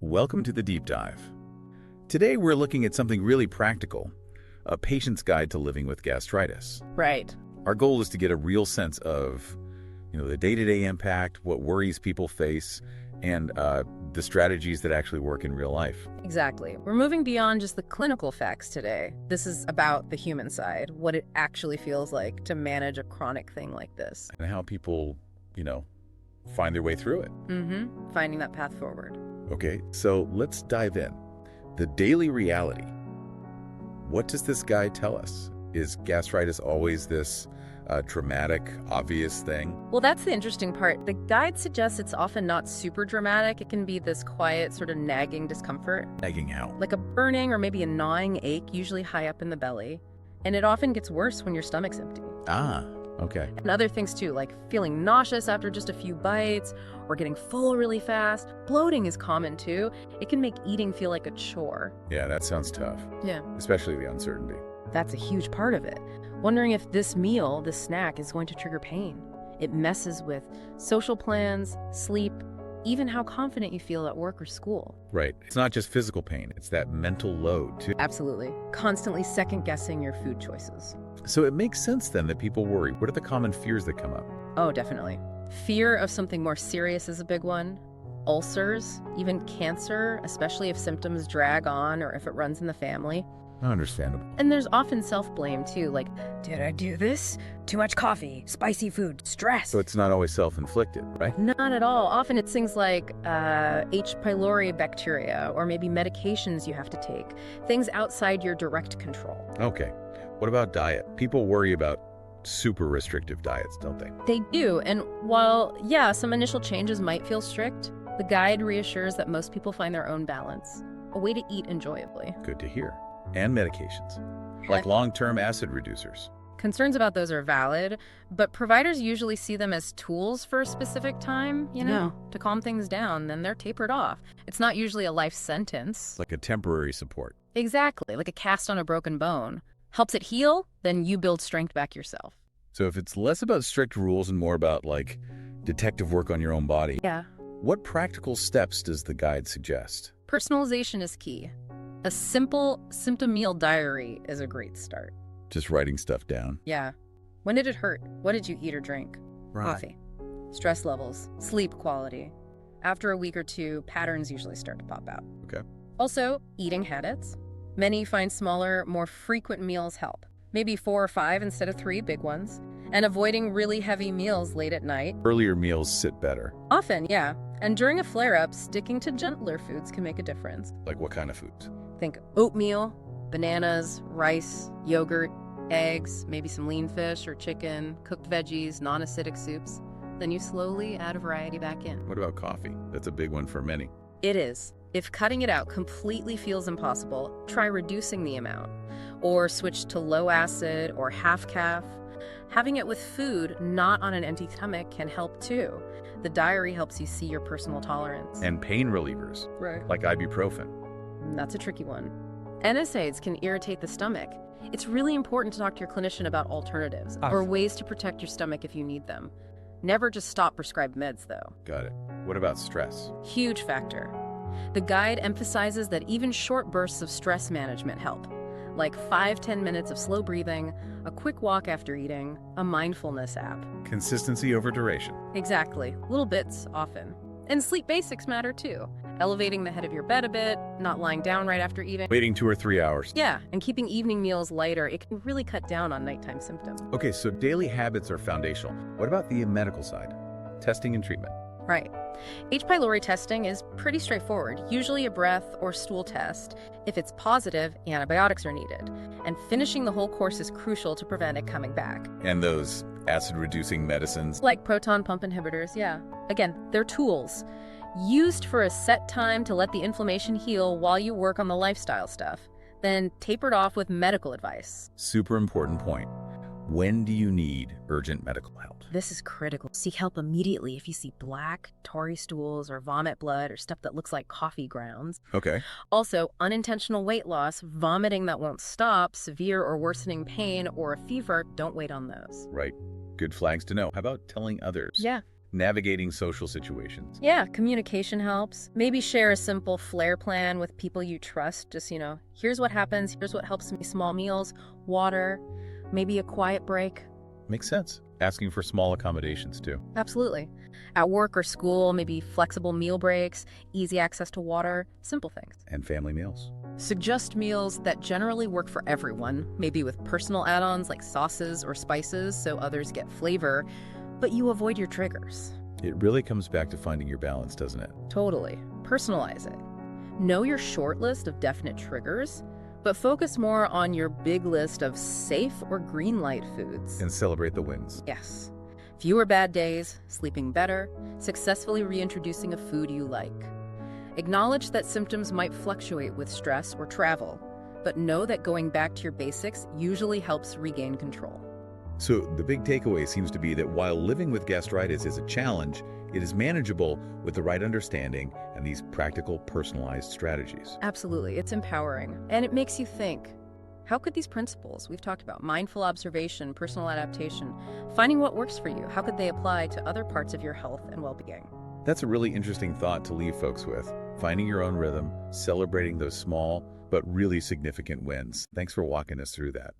Welcome to the Deep Dive. Today we're looking at something really practical, a patient's guide to living with gastritis. Right. Our goal is to get a real sense of, the day-to-day impact, what worries people face, and the strategies that actually work in real life. Exactly. We're moving beyond just the clinical facts today. This is about the human side, what it actually feels like to manage a chronic thing like this. And how people, find their way through it. Finding that path forward. Okay, so let's dive in. The daily reality. What does this guide tell us? Is gastritis always this dramatic, obvious thing? Well, that's the interesting part. The guide suggests it's often not super dramatic. It can be this quiet, sort of nagging discomfort. Nagging how? Like a burning or maybe a gnawing ache, usually high up in the belly. And it often gets worse when your stomach's empty. Ah, okay. And other things too, like feeling nauseous after just a few bites or getting full really fast. Bloating is common too. It can make eating feel like a chore. Yeah, that sounds tough. Yeah. Especially the uncertainty. That's a huge part of it. Wondering if this meal, this snack, is going to trigger pain. It messes with social plans, sleep, even how confident you feel at work or school. Right. It's not just physical pain, it's that mental load too. Absolutely. Constantly second-guessing your food choices. So it makes sense then that people worry. What are the common fears that come up? Oh, definitely. Fear of something more serious is a big one. Ulcers, even cancer, especially if symptoms drag on or if it runs in the family. Understandable. And there's often self-blame too, like, did I do this? Too much coffee, spicy food, stress. So it's not always self-inflicted, right? Not at all. Often it's things like H. pylori bacteria or maybe medications you have to take, things outside your direct control. Okay. What about diet? People worry about super restrictive diets, don't they? They do. And while, some initial changes might feel strict, the guide reassures that most people find their own balance, a way to eat enjoyably. Good to hear. And medications, like long-term acid reducers. Concerns about those are valid, but providers usually see them as tools for a specific time, to calm things down, then they're tapered off. It's not usually a life sentence. Like a temporary support. Exactly, like a cast on a broken bone. Helps it heal, then you build strength back yourself. So if it's less about strict rules and more about, detective work on your own body, Yeah. what practical steps does the guide suggest? Personalization is key. A simple symptom meal diary is a great start. Just writing stuff down. Yeah. When did it hurt? What did you eat or drink? Right. Coffee. Stress levels. Sleep quality. After a week or two, patterns usually start to pop out. Okay. Also, eating habits. Many find smaller, more frequent meals help. Maybe 4 or 5 instead of 3 big ones. And avoiding really heavy meals late at night. Earlier meals sit better. Often, yeah. And during a flare-up, sticking to gentler foods can make a difference. Like what kind of foods? Think oatmeal, bananas, rice, yogurt, eggs, maybe some lean fish or chicken, cooked veggies, non-acidic soups. Then you slowly add a variety back in. What about coffee? That's a big one for many. It is. If cutting it out completely feels impossible, try reducing the amount. Or switch to low acid or half calf. Having it with food, not on an empty stomach, can help too. The diary helps you see your personal tolerance. And pain relievers, Right. like ibuprofen. That's a tricky one. NSAIDs can irritate the stomach. It's really important to talk to your clinician about alternatives or ways to protect your stomach if you need them. Never just stop prescribed meds, though. Got it. What about stress? Huge factor. The guide emphasizes that even short bursts of stress management help, like 5-10 minutes of slow breathing, a quick walk after eating, a mindfulness app. Consistency over duration. Exactly. Little bits, often. And sleep basics matter, too. Elevating the head of your bed a bit, not lying down right after eating. Waiting 2 or 3 hours. Yeah, and keeping evening meals lighter, it can really cut down on nighttime symptoms. Okay, so daily habits are foundational. What about the medical side? Testing and treatment. Right. H. pylori testing is pretty straightforward, usually a breath or stool test. If it's positive, antibiotics are needed. And finishing the whole course is crucial to prevent it coming back. And those acid-reducing medicines. Like proton pump inhibitors, yeah. Again, they're tools. Used for a set time to let the inflammation heal while you work on the lifestyle stuff. Then tapered off with medical advice. Super important point. When do you need urgent medical help? This is critical. Seek help immediately if you see black, tarry stools, or vomit blood, or stuff that looks like coffee grounds. Okay. Also, unintentional weight loss, vomiting that won't stop, severe or worsening pain, or a fever, don't wait on those. Right. Good flags to know. How about telling others? Yeah. Navigating social situations. Yeah, communication helps. Maybe share a simple flair plan with people you trust. Just, here's what happens, here's what helps me, small meals, water, maybe a quiet break. Makes sense. Asking for small accommodations, too. Absolutely. At work or school, maybe flexible meal breaks, easy access to water, simple things. And family meals. Suggest meals that generally work for everyone, maybe with personal add-ons like sauces or spices so others get flavor, but you avoid your triggers. It really comes back to finding your balance, doesn't it? Totally. Personalize it. Know your short list of definite triggers, but focus more on your big list of safe or green light foods. And celebrate the wins. Yes. Fewer bad days, sleeping better, successfully reintroducing a food you like. Acknowledge that symptoms might fluctuate with stress or travel, but know that going back to your basics usually helps regain control. So the big takeaway seems to be that while living with gastritis is a challenge, it is manageable with the right understanding and these practical, personalized strategies. Absolutely. It's empowering. And it makes you think, how could these principles we've talked about, mindful observation, personal adaptation, finding what works for you, how could they apply to other parts of your health and well-being? That's a really interesting thought to leave folks with. Finding your own rhythm, celebrating those small but really significant wins. Thanks for walking us through that.